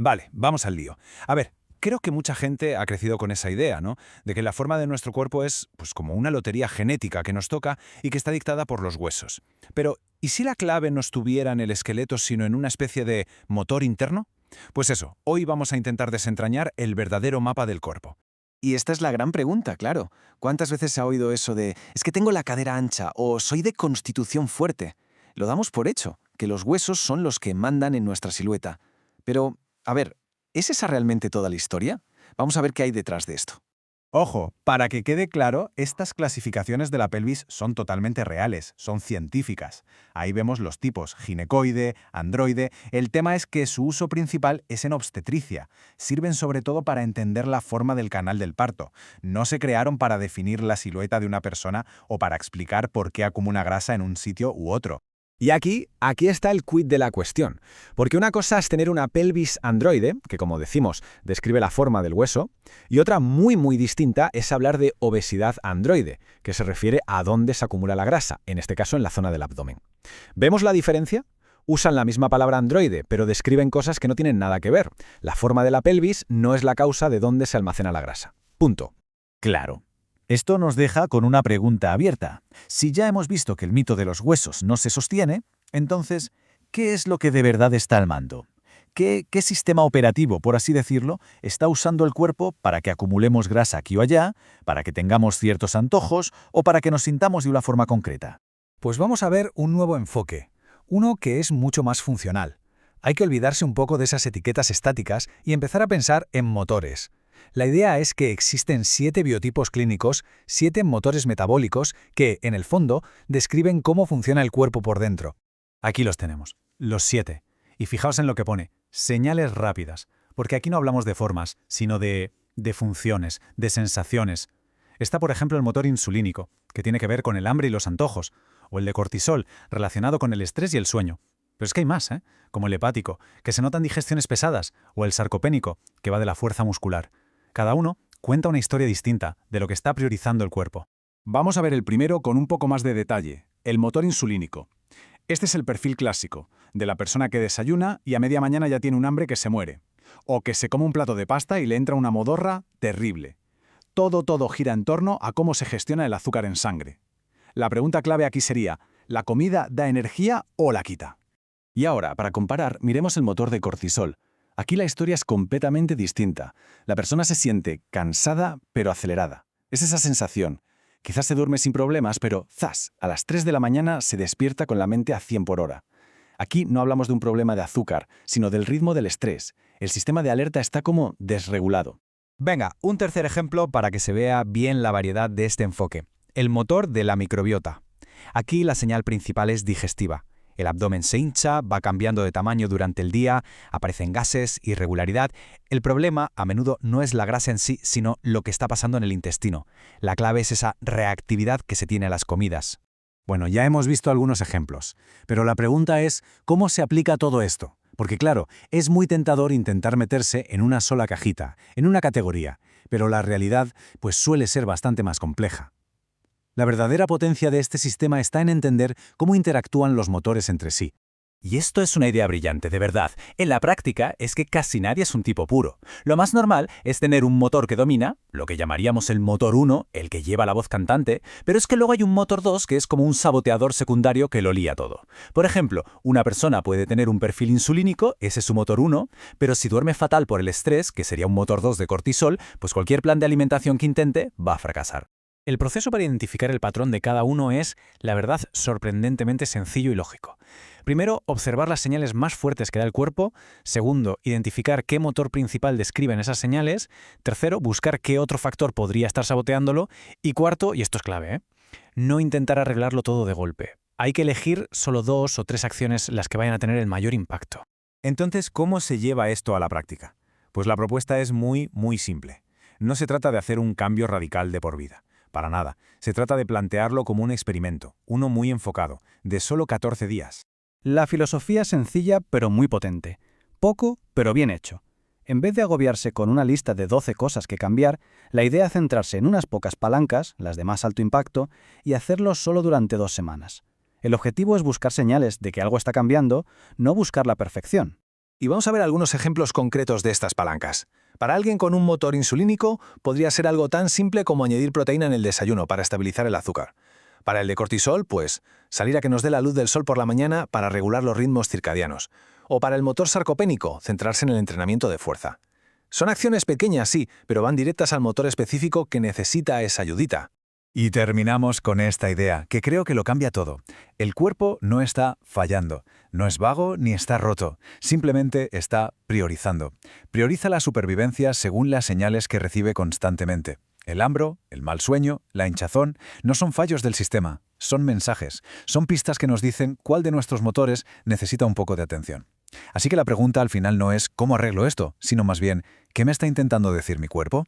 Vale, vamos al lío. A ver, creo que mucha gente ha crecido con esa idea, ¿no? De que la forma de nuestro cuerpo es, pues, como una lotería genética que nos toca y que está dictada por los huesos. Pero, ¿y si la clave no estuviera en el esqueleto, sino en una especie de motor interno? Pues eso, hoy vamos a intentar desentrañar el verdadero mapa del cuerpo. Y esta es la gran pregunta, claro. ¿Cuántas veces se ha oído eso de es que tengo la cadera ancha o soy de constitución fuerte? Lo damos por hecho, que los huesos son los que mandan en nuestra silueta. Pero, a ver, ¿es esa realmente toda la historia? Vamos a ver qué hay detrás de esto. Ojo, para que quede claro, estas clasificaciones de la pelvis son totalmente reales, son científicas. Ahí vemos los tipos, ginecoide, androide. El tema es que su uso principal es en obstetricia. Sirven sobre todo para entender la forma del canal del parto. No se crearon para definir la silueta de una persona o para explicar por qué acumula grasa en un sitio u otro. Y aquí está el quid de la cuestión, porque una cosa es tener una pelvis androide, que como decimos, describe la forma del hueso, y otra muy distinta es hablar de obesidad androide, que se refiere a dónde se acumula la grasa, en este caso en la zona del abdomen. ¿Vemos la diferencia? Usan la misma palabra androide, pero describen cosas que no tienen nada que ver. La forma de la pelvis no es la causa de dónde se almacena la grasa. Punto. Claro. Esto nos deja con una pregunta abierta. Si ya hemos visto que el mito de los huesos no se sostiene, entonces, ¿qué es lo que de verdad está al mando? ¿Qué sistema operativo, por así decirlo, está usando el cuerpo para que acumulemos grasa aquí o allá, para que tengamos ciertos antojos o para que nos sintamos de una forma concreta? Pues vamos a ver un nuevo enfoque, uno que es mucho más funcional. Hay que olvidarse un poco de esas etiquetas estáticas y empezar a pensar en motores. La idea es que existen 7 biotipos clínicos, 7 motores metabólicos que, en el fondo, describen cómo funciona el cuerpo por dentro. Aquí los tenemos, los 7. Y fijaos en lo que pone, señales rápidas, porque aquí no hablamos de formas, sino de funciones, de sensaciones. Está, por ejemplo, el motor insulínico, que tiene que ver con el hambre y los antojos, o el de cortisol, relacionado con el estrés y el sueño. Pero es que hay más, como el hepático, que se notan digestiones pesadas, o el sarcopénico, que va de la fuerza muscular. Cada uno cuenta una historia distinta de lo que está priorizando el cuerpo. Vamos a ver el primero con un poco más de detalle, el motor insulínico. Este es el perfil clásico, de la persona que desayuna y a media mañana ya tiene un hambre que se muere. O que se come un plato de pasta y le entra una modorra terrible. Todo gira en torno a cómo se gestiona el azúcar en sangre. La pregunta clave aquí sería, ¿la comida da energía o la quita? Y ahora, para comparar, miremos el motor de cortisol. Aquí la historia es completamente distinta. La persona se siente cansada, pero acelerada. Es esa sensación. Quizás se duerme sin problemas, pero ¡zas! A las 3 de la mañana se despierta con la mente a 100 por hora. Aquí no hablamos de un problema de azúcar, sino del ritmo del estrés. El sistema de alerta está como desregulado. Venga, un tercer ejemplo para que se vea bien la variedad de este enfoque. El motor de la microbiota. Aquí la señal principal es digestiva. El abdomen se hincha, va cambiando de tamaño durante el día, aparecen gases, irregularidad. El problema a menudo no es la grasa en sí, sino lo que está pasando en el intestino. La clave es esa reactividad que se tiene a las comidas. Bueno, ya hemos visto algunos ejemplos, pero la pregunta es, ¿cómo se aplica todo esto? Porque claro, es muy tentador intentar meterse en una sola cajita, en una categoría, pero la realidad pues suele ser bastante más compleja. La verdadera potencia de este sistema está en entender cómo interactúan los motores entre sí. Y esto es una idea brillante, de verdad. En la práctica es que casi nadie es un tipo puro. Lo más normal es tener un motor que domina, lo que llamaríamos el motor 1, el que lleva la voz cantante, pero es que luego hay un motor 2 que es como un saboteador secundario que lo lía todo. Por ejemplo, una persona puede tener un perfil insulínico, ese es su motor 1, pero si duerme fatal por el estrés, que sería un motor 2 de cortisol, pues cualquier plan de alimentación que intente va a fracasar. El proceso para identificar el patrón de cada uno es, la verdad, sorprendentemente sencillo y lógico. Primero, observar las señales más fuertes que da el cuerpo. Segundo, identificar qué motor principal describen esas señales. Tercero, buscar qué otro factor podría estar saboteándolo. Y cuarto, y esto es clave, no intentar arreglarlo todo de golpe. Hay que elegir solo 2 o 3 acciones las que vayan a tener el mayor impacto. Entonces, ¿cómo se lleva esto a la práctica? Pues la propuesta es muy simple. No se trata de hacer un cambio radical de por vida. Para nada. Se trata de plantearlo como un experimento, uno muy enfocado, de solo 14 días. La filosofía es sencilla pero muy potente. Poco, pero bien hecho. En vez de agobiarse con una lista de 12 cosas que cambiar, la idea es centrarse en unas pocas palancas, las de más alto impacto, y hacerlo solo durante 2 semanas. El objetivo es buscar señales de que algo está cambiando, no buscar la perfección. Y vamos a ver algunos ejemplos concretos de estas palancas. Para alguien con un motor insulínico, podría ser algo tan simple como añadir proteína en el desayuno para estabilizar el azúcar. Para el de cortisol, pues, salir a que nos dé la luz del sol por la mañana para regular los ritmos circadianos. O para el motor sarcopénico, centrarse en el entrenamiento de fuerza. Son acciones pequeñas, sí, pero van directas al motor específico que necesita esa ayudita. Y terminamos con esta idea, que creo que lo cambia todo. El cuerpo no está fallando, no es vago ni está roto, simplemente está priorizando. Prioriza la supervivencia según las señales que recibe constantemente. El hambre, el mal sueño, la hinchazón, no son fallos del sistema, son mensajes, son pistas que nos dicen cuál de nuestros motores necesita un poco de atención. Así que la pregunta al final no es ¿cómo arreglo esto?, sino más bien ¿qué me está intentando decir mi cuerpo?